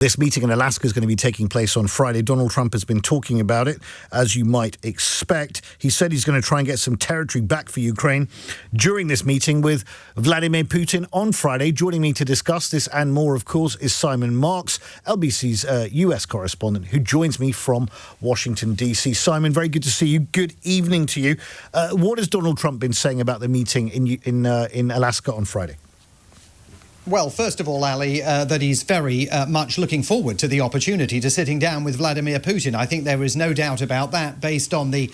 This meeting in Alaska is going to be taking place on Friday. Donald Trump has been talking about it, as you might expect. He said he's going to try and get some territory back for Ukraine during this meeting with Vladimir Putin on Friday. Joining me to discuss this and more, of course, is Simon Marks, LBC's US correspondent, who joins me from Washington, D.C. Simon, very good to see you. Good evening to you. What has Donald Trump been saying about the meeting in Alaska on Friday? Well, first of all, Ali, that he's very much looking forward to the opportunity to sitting down with Vladimir Putin. I think there is no doubt about that based on the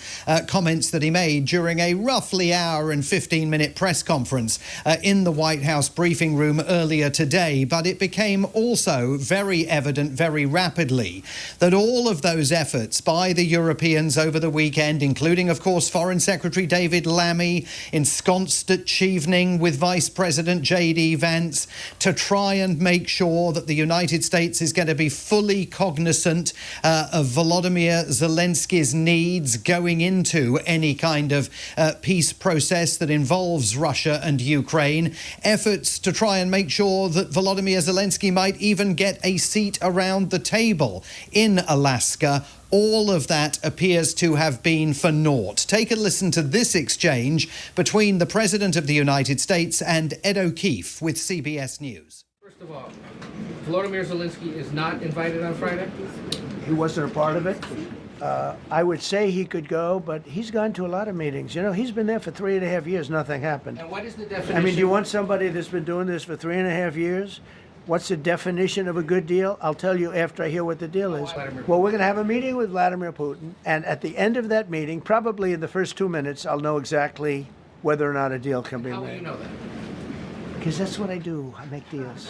comments that he made during a roughly hour and 15-minute press conference in the White House briefing room earlier today. But it became also very evident very rapidly that all of those efforts by the Europeans over the weekend, including, of course, Foreign Secretary David Lammy, ensconced at Chevening with Vice President J.D. Vance, to try and make sure that the United States is going to be fully cognizant of Volodymyr Zelensky's needs going into any kind of peace process that involves Russia and Ukraine. Efforts to try and make sure that Volodymyr Zelensky might even get a seat around the table in Alaska. All of that appears to have been for naught. Take a listen to this exchange between the President of the United States and Ed O'Keefe with CBS News. First of all, Volodymyr Zelensky is not invited on Friday? He wasn't a part of it. I would say he could go, but he's gone to a lot of meetings. You know, he's been there for 3.5 years, nothing happened. And what is the definition? I mean, do you want somebody that's been doing this for 3.5 years? What's the definition of a good deal? I'll tell you after I hear what the deal is. Well, we're going to have a meeting with Vladimir Putin, and at the end of that meeting, probably in the first 2 minutes, I'll know exactly whether or not a deal can be made. How will you know that? Because that's what I do. I make deals.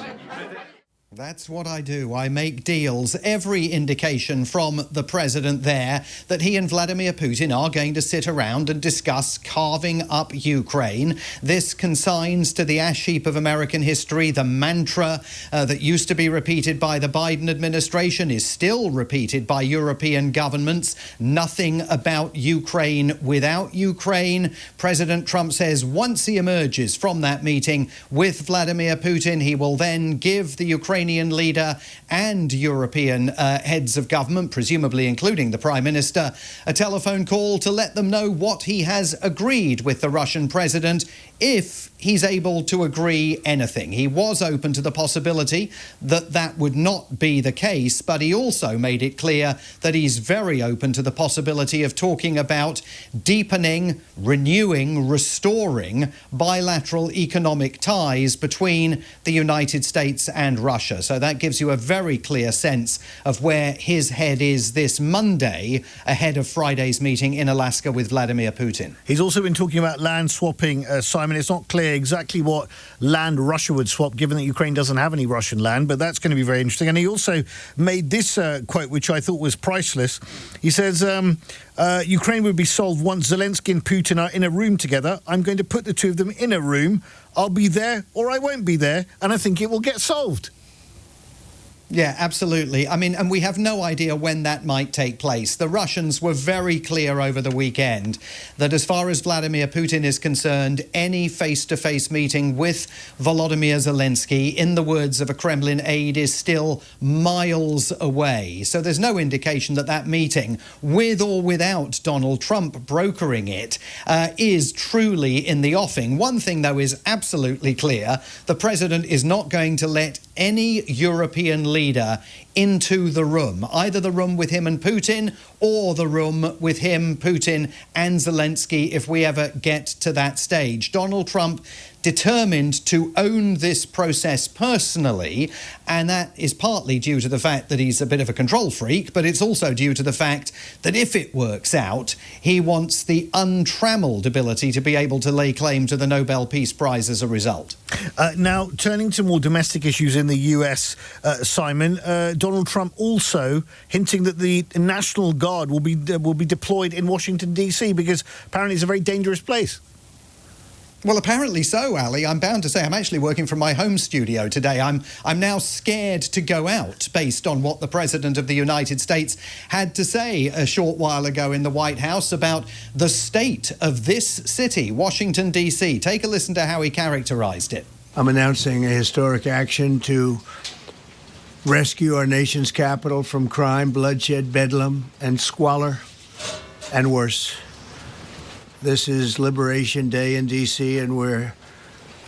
That's what I do. I make deals. Every indication from the president there that he and Vladimir Putin are going to sit around and discuss carving up Ukraine. This consigns to the ash heap of American history. The mantra that used to be repeated by the Biden administration is still repeated by European governments. Nothing about Ukraine without Ukraine. President Trump says once he emerges from that meeting with Vladimir Putin, he will then give the Ukrainian leader and European heads of government, presumably including the Prime Minister, a telephone call to let them know what he has agreed with the Russian president, if he's able to agree anything. He was open to the possibility that that would not be the case, but he also made it clear that he's very open to the possibility of talking about deepening, renewing, restoring bilateral economic ties between the United States and Russia. So that gives you a very clear sense of where his head is this Monday ahead of Friday's meeting in Alaska with Vladimir Putin. He's also been talking about land swapping, Simon. It's not clear exactly what land Russia would swap, given that Ukraine doesn't have any Russian land, but that's going to be very interesting. And he also made this quote, which I thought was priceless. He says, Ukraine would be solved once Zelensky and Putin are in a room together. I'm going to put the two of them in a room. I'll be there or I won't be there, and I think it will get solved. Yeah, absolutely. I mean, and we have no idea when that might take place. The Russians were very clear over the weekend that as far as Vladimir Putin is concerned, any face-to-face meeting with Volodymyr Zelensky, in the words of a Kremlin aide, is still miles away. So there's no indication that that meeting, with or without Donald Trump brokering it, is truly in the offing. One thing, though, is absolutely clear. The president is not going to let any European leader into the room, either the room with him and Putin or the room with him, Putin and Zelensky, if we ever get to that stage. Donald Trump determined to own this process personally, and that is partly due to the fact that he's a bit of a control freak, but it's also due to the fact that if it works out, he wants the untrammeled ability to be able to lay claim to the Nobel Peace Prize as a result. Now, turning to more domestic issues in the US, Simon, Donald Trump also hinting that the National Guard will be deployed in Washington, D.C., because apparently it's a very dangerous place. Well, apparently so, Ali. I'm bound to say I'm actually working from my home studio today. I'm now scared to go out based on what the President of the United States had to say a short while ago in the White House about the state of this city, Washington, D.C. Take a listen to how he characterized it. I'm announcing a historic action to rescue our nation's capital from crime, bloodshed, bedlam, and squalor, and worse. This is Liberation Day in D.C., and we're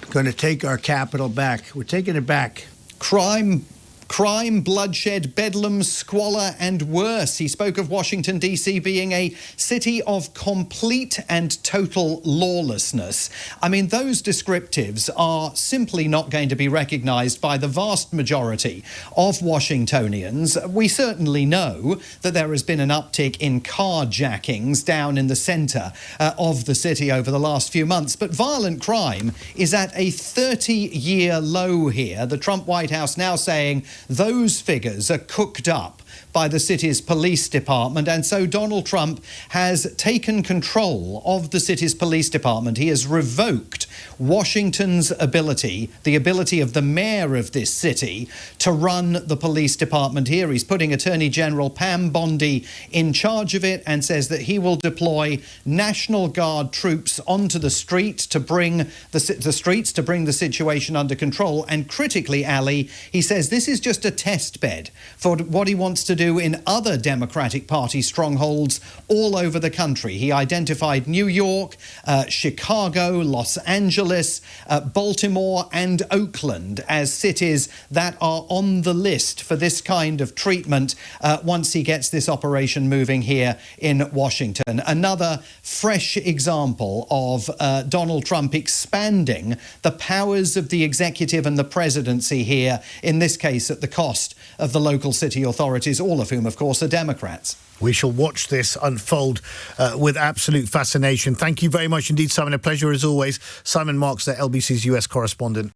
going to take our capital back. We're taking it back. Crime, bloodshed, bedlam, squalor, and worse. He spoke of Washington, D.C. being a city of complete and total lawlessness. I mean, those descriptives are simply not going to be recognized by the vast majority of Washingtonians. We certainly know that there has been an uptick in carjackings down in the center of the city over the last few months, but violent crime is at a 30-year low here. The Trump White House now saying those figures are cooked up by the city's police department, and so Donald Trump has taken control of the city's police department. He has revoked Washington's ability, the ability of the mayor of this city, to run the police department here. He's putting Attorney General Pam Bondi in charge of it and says that he will deploy National Guard troops onto the street to bring the situation under control. And critically, Ali, he says this is just a test bed for what he wants to do in other Democratic Party strongholds all over the country. He identified New York, Chicago, Los Angeles, Baltimore and Oakland as cities that are on the list for this kind of treatment once he gets this operation moving here in Washington. Another fresh example of Donald Trump expanding the powers of the executive and the presidency here, in this case at the cost of the local city authorities, all of whom, of course, are Democrats. We shall watch this unfold with absolute fascination. Thank you very much indeed, Simon. A pleasure as always. Simon Marks, LBC's US correspondent.